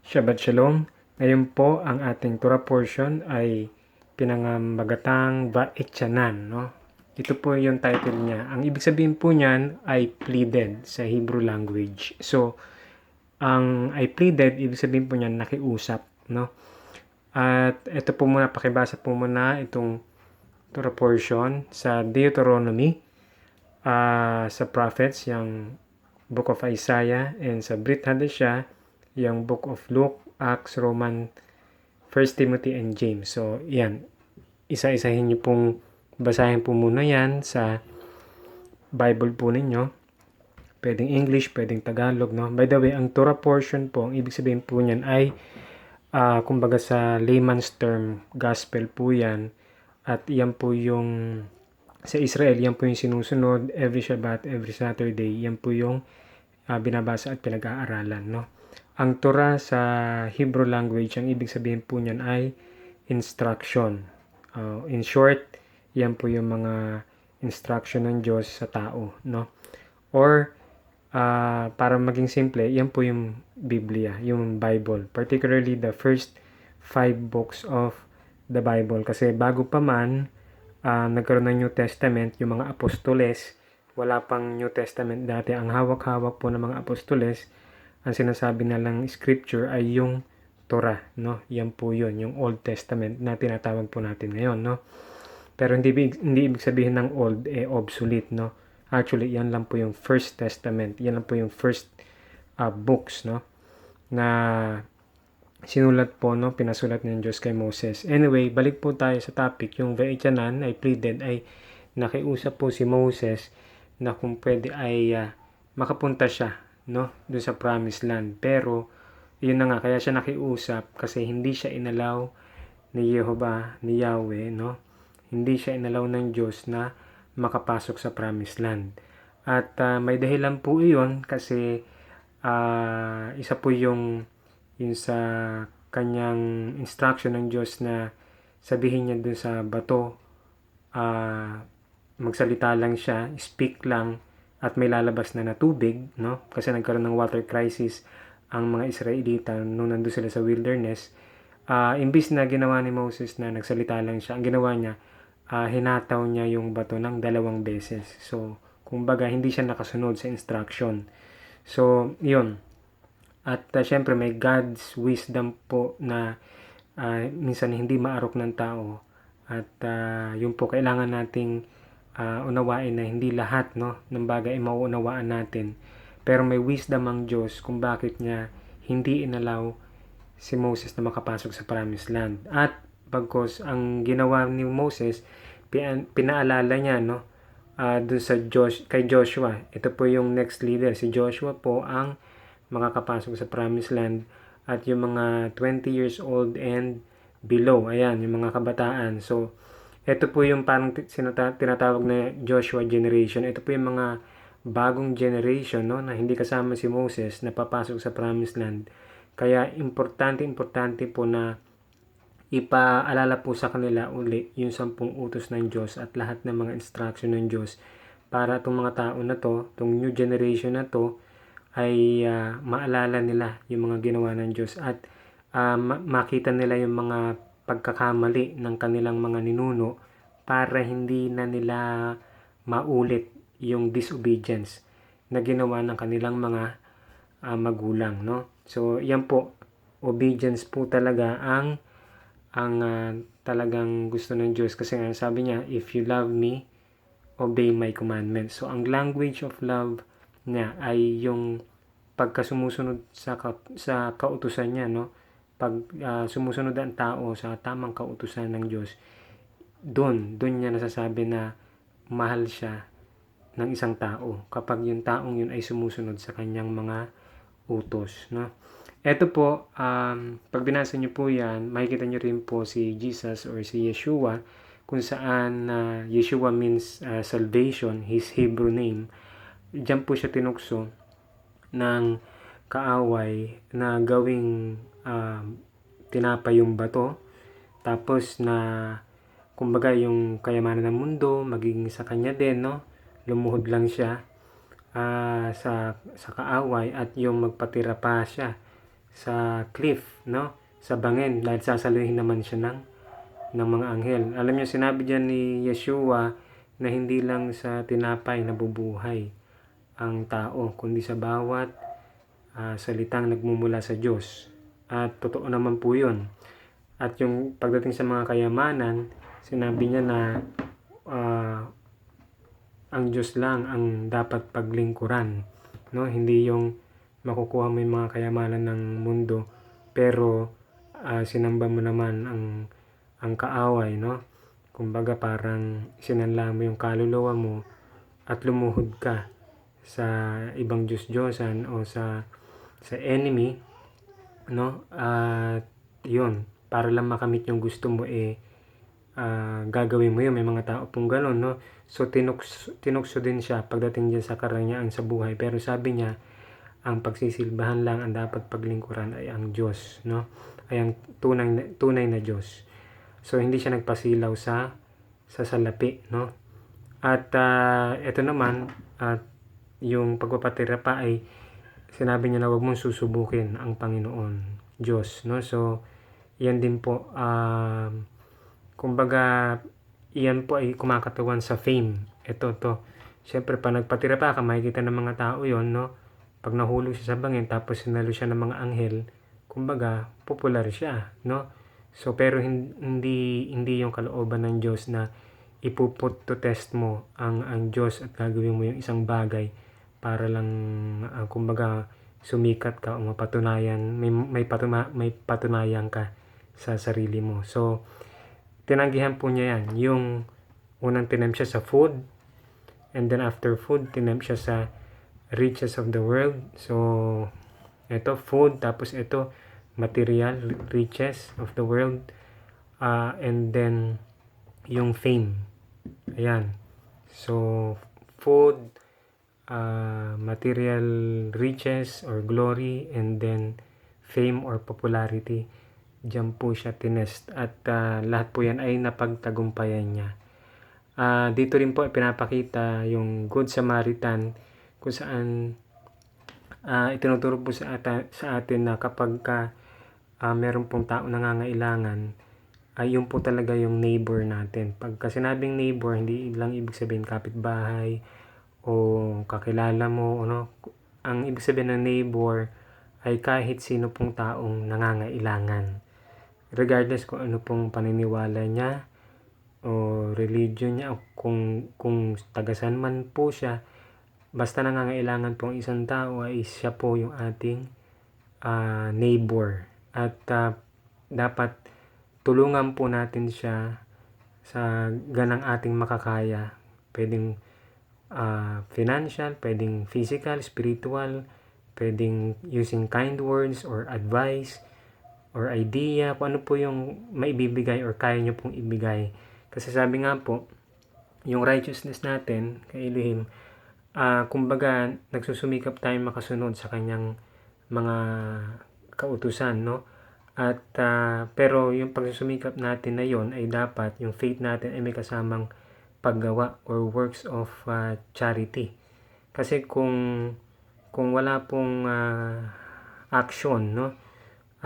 Shabbat Shalom. Ngayon po ang ating Torah portion ay pinangamagatang Va'etchanan, no? Ito po yung title niya. Ang ibig sabihin po niyan ay pleaded sa Hebrew language. So, ang I pleaded, ibig sabihin po niyan nakiusap, no? At ito po muna, pakibasa po muna itong Torah portion sa Deuteronomy, sa prophets, yung Book of Isaiah, and sa Brit Hadashah, yung Book of Luke, Acts, Roman, 1 Timothy, and James. So, yan. Isa-isahin nyo pong basahin po muna yan sa Bible po ninyo. Pwedeng English, pwedeng Tagalog, no? By the way, ang Torah portion po, ang ibig sabihin po niyan ay, kumbaga sa layman's term, gospel po yan. At yan po yung, sa Israel, yan po yung sinusunod every Shabbat, every Saturday. Yan po yung binabasa at pinag-aaralan, no? Ang Torah sa Hebrew language, ang ibig sabihin po niyan ay instruction. In short, yan po yung mga instruction ng Diyos sa tao, no? Or, para maging simple, yan po yung Biblia, yung Bible. Particularly the first 5 books of the Bible. Kasi bago pa man, nagkaroon ng New Testament, yung mga apostoles, wala pang New Testament dati. Ang hawak-hawak po ng mga apostoles, ang sinasabi na lang scripture ay yung Torah, no? Yan po yun, yung Old Testament na tinatawag po natin ngayon, no? Pero hindi ibig sabihin ng old obsolete, no? Actually, yan lang po yung First Testament. Yan lang po yung first books, no? Na sinulat po, no? Pinasulat ng Diyos kay Moses. Anyway, balik po tayo sa topic. Yung Va'etchanan ay pleaded, ay nakiusap po si Moses na kung pwede ay makapunta siya, no, doon sa promised land. Pero yun na nga, kaya siya nakiusap kasi hindi siya inalaw ni Jehovah, ni Yahweh, no? Hindi siya inalaw ng Diyos na makapasok sa promised land. At may dahilan po iyon kasi isa po yung sa kanyang instruction ng Diyos na sabihin niya doon sa bato, magsalita lang siya, speak lang, at may lalabas na tubig, no? Kasi nagkaroon ng water crisis ang mga Israelita nung nandun sila sa wilderness. Imbis na ginawa ni Moses na nagsalita lang siya, ang ginawa niya, hinataw niya yung bato ng 2 beses. So, kumbaga, hindi siya nakasunod sa instruction. So, yun. At syempre, may God's wisdom po na minsan hindi maarok ng tao. At yun po, kailangan nating unawain na hindi lahat, no, ng bagay ay mauunawaan natin. Pero may wisdom ang Diyos kung bakit niya hindi inalaw si Moses na makapasok sa promised land. At bagkos ang ginawa ni Moses, pinaalala niya, no, dun sa kay Joshua. Ito po yung next leader. Si Joshua po ang makakapasok sa promised land. At yung mga 20 years old and below, ayan, yung mga kabataan. So, ito po yung parang tinatawag na Joshua generation. Ito po yung mga bagong generation, no, na hindi kasama si Moses na papasok sa promised land. Kaya importante po na ipaalala po sa kanila uli yung 10 utos ng Diyos at lahat ng mga instruction ng Diyos para itong mga tao na to, itong new generation na to, ay maalala nila yung mga ginawa ng Diyos at makita nila yung mga pagkakamali ng kanilang mga ninuno para hindi na nila maulit yung disobedience na ginawa ng kanilang mga magulang, no? So, yan po, obedience po talaga ang talagang gusto ng Diyos kasi nga sabi niya, if you love me, obey my commandments. So, ang language of love niya ay yung pagkasumusunod sa kautusan niya, no? Pag sumusunod ang tao sa tamang kautusan ng Diyos, doon niya nasasabi na mahal siya ng isang tao kapag yung taong yun ay sumusunod sa kanyang mga utos, no? Ito po, pag binasa niyo po yan, makikita niyo rin po si Jesus or si Yeshua, kung saan Yeshua means salvation, his Hebrew name. Diyan po siya tinukso ng kaaway na gawing tinapay yung bato, tapos na kumbaga yung kayamanan ng mundo magiging sa kanya din, no? Lumuhod lang siya sa kaaway at yung magpatira pa siya sa cliff, no? Sa bangin, dahil sasaluhin naman siya ng mga anghel. Alam niyo, sinabi diyan ni Yeshua na hindi lang sa tinapay nabubuhay ang tao, kundi sa bawat salitang nagmumula sa Diyos. At totoo naman po yun. At yung pagdating sa mga kayamanan, sinabi niya na ang Diyos lang ang dapat paglingkuran, no? Hindi yung makukuha mo yung mga kayamanan ng mundo, pero sinamba mo naman ang kaaway, no? Kumbaga parang sinanla mo yung kaluluwa mo at lumuhod ka sa ibang Diyos-Diyosan o sa enemy, no? At yun, para lang makamit yung gusto mo, gagawin mo yun. May mga tao pong gano'n, no? So tinukso din siya pagdating dyan sa karangyaan sa buhay, pero sabi niya ang pagsisilbahan lang ang dapat paglingkuran ay ang Diyos, no? Ay ang tunay na Diyos. So hindi siya nagpasilaw sa salapi, no? At ito naman, yung pagpapatira pa ay sinabi niya na huwag mong susubukin ang Panginoon Diyos, no? So yan din po, kumbaga iyan po ay kumakatawan sa fame. Ito syempre pa nagpatira pa ka, makikita ng mga tao yon, no? Pag nahulog siya sa bangin tapos sinalo siya ng mga anghel, kumbaga popular siya, no? So pero hindi yung kalooban ng Diyos na ipuput to test mo ang Diyos at gagawin mo yung isang bagay para lang kumbaga sumikat ka o mapatunayan, may patunayan ka sa sarili mo. So tinanggihan po niya yan. Yung unang tinempt siya sa food, and then after food, tinempt siya sa riches of the world. So, ito food, tapos ito material, riches of the world, and then yung fame. Ayan. So, food, material riches or glory, and then fame or popularity. Diyan po siya tinest at lahat po yan ay napagtagumpayan niya. Dito rin po pinapakita yung Good Samaritan kung saan itinuturo po sa atin na kapag meron pong tao nangangailangan, ay yun po talaga yung neighbor natin. Pagka sinabing neighbor, hindi lang ibig sabihin kapitbahay o kakilala mo, ano. Ang ibig sabihin ng neighbor ay kahit sino pong taong nangangailangan. Regardless kung ano pong paniniwala niya o religion niya o kung tagasan man po siya, basta nangangailangan pong isang tao ay siya po yung ating neighbor. At dapat tulungan po natin siya sa ganang ating makakaya. Pwedeng financial, pwedeng physical, spiritual, pwedeng using kind words or advice or idea, kung ano po yung maibibigay or kaya nyo pong ibigay. Kasi sabi nga po, yung righteousness natin kay Elohim, kumbaga nagsusumikap tayong makasunod sa kanyang mga kautusan, no? At pero yung pagsusumikap natin na yon ay dapat yung faith natin ay may kasamang paggawa or works of charity. Kasi kung wala pong action, no?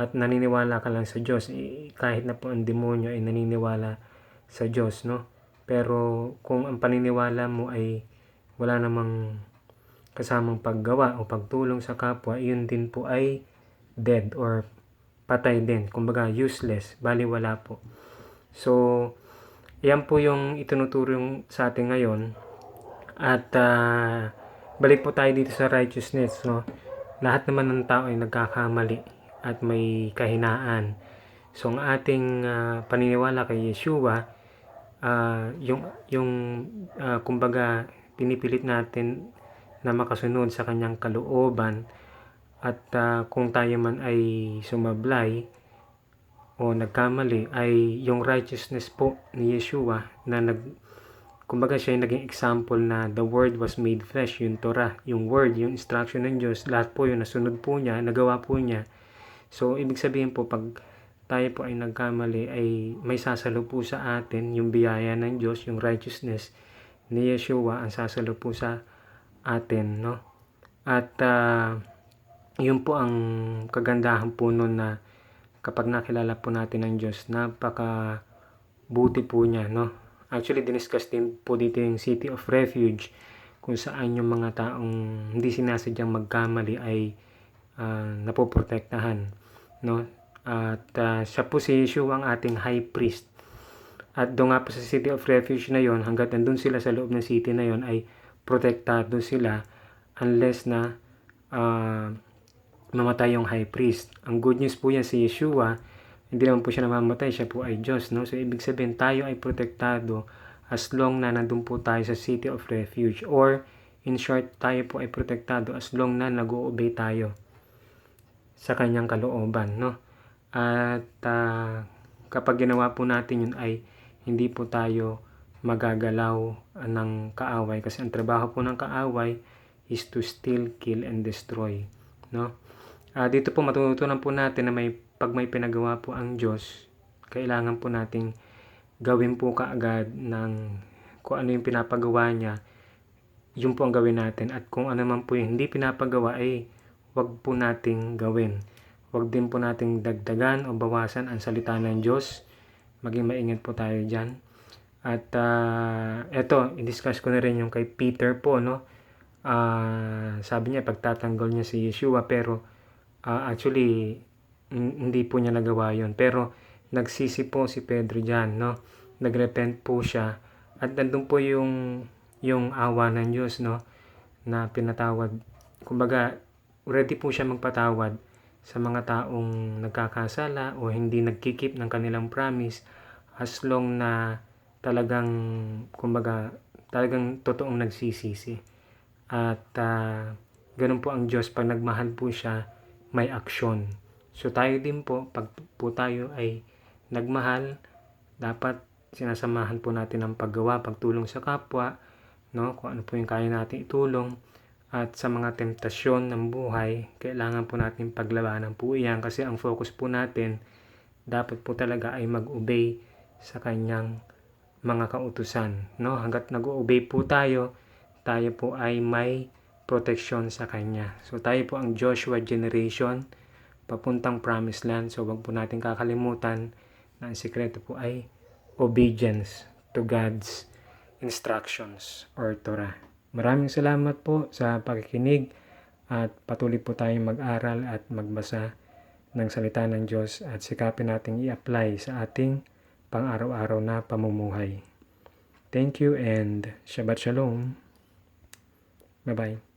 At naniniwala ka lang sa Diyos, kahit na po ang demonyo ay naniniwala sa Diyos, no? Pero kung ang paniniwala mo ay wala namang kasamang paggawa o pagtulong sa kapwa, yun din po ay dead or patay din. Kumbaga useless, baliwala po. So, yan po yung itinuturo sa atin ngayon. At balik po tayo dito sa righteousness, no? Lahat naman ng tao ay nagkakamali at may kahinaan. So ang ating paniniwala kay Yeshua, kumbaga pinipilit natin na makasunod sa kanyang kalooban, at kung tayo man ay sumablay o nagkamali, ay yung righteousness po ni Yeshua na kumbaga siya yung naging example na the word was made flesh, yung Torah, yung word, yung instruction ng Diyos, lahat po yun nasunod po niya, nagawa po niya. So, ibig sabihin po, pag tayo po ay nagkamali, ay may sasalo po sa atin yung biyaya ng Diyos, yung righteousness ni Yeshua ang sasalo po sa atin, no? At Yun po ang kagandahan po nun na kapag nakilala po natin ang Diyos, napaka-buti po niya, no? Actually, diniscuss din po dito yung City of Refuge, kung saan yung mga taong hindi sinasadyang magkamali ay napoprotektahan, no? At siya po si Yeshua ang ating high priest. At doon nga po sa City of Refuge na yon, hanggat nandun sila sa loob ng city na yon, ay protektado sila unless na mamatay yung high priest. Ang good news po yan si Yeshua, hindi naman po siya namamatay, siya po ay Diyos, no? So, ibig sabihin, tayo ay protektado as long na nandun po tayo sa City of Refuge. Or, in short, tayo po ay protektado as long na nag-o-obey tayo sa kanyang kalooban, no? At kapag ginawa po natin yun ay hindi po tayo magagalaw ng kaaway, kasi ang trabaho po ng kaaway is to steal, kill, and destroy, no? Dito po matutunan po natin na pag may pinagawa po ang Diyos, kailangan po nating gawin po kaagad ng kung ano yung pinapagawa niya, yun po ang gawin natin. At kung ano man po yung hindi pinapagawa, ay wag po nating gawin. Wag din po nating dagdagan o bawasan ang salita ng Diyos. Maging maingat po tayo dyan. At eto, i-discuss ko na rin yung kay Peter po, no? Sabi niya, pagtatanggol niya si Yeshua, pero actually, hindi po niya nagawa yon. Pero, nagsisi po si Pedro dyan, no? Nagrepent po siya. At nandun po yung awa ng Diyos, no? Na pinatawad. Kumbaga, ready po siya magpatawad sa mga taong nagkakasala o hindi nagkikip ng kanilang promise, as long na talagang, kumbaga, talagang totoong nagsisisi. At ganun po ang Diyos, pag nagmahal po siya, may aksyon. So tayo din po, pag po tayo ay nagmahal, dapat sinasamahan po natin ang paggawa, pagtulong sa kapwa, no? Kung ano po yung kaya natin itulong. At sa mga temptasyon ng buhay, kailangan po natin paglabanan po iyan, kasi ang focus po natin dapat po talaga ay mag-obey sa kanyang mga kautusan, no? Hanggat nag-obey po tayo po ay may proteksyon sa kanya. So tayo po ang Joshua generation papuntang promised land. So wag po natin kakalimutan na ang sikreto po ay obedience to God's instructions or Torah. Maraming salamat po sa pakikinig at patuloy po tayong mag-aral at magbasa ng salita ng Diyos at sikapin nating i-apply sa ating pang-araw-araw na pamumuhay. Thank you and Shabbat Shalom. Bye-bye.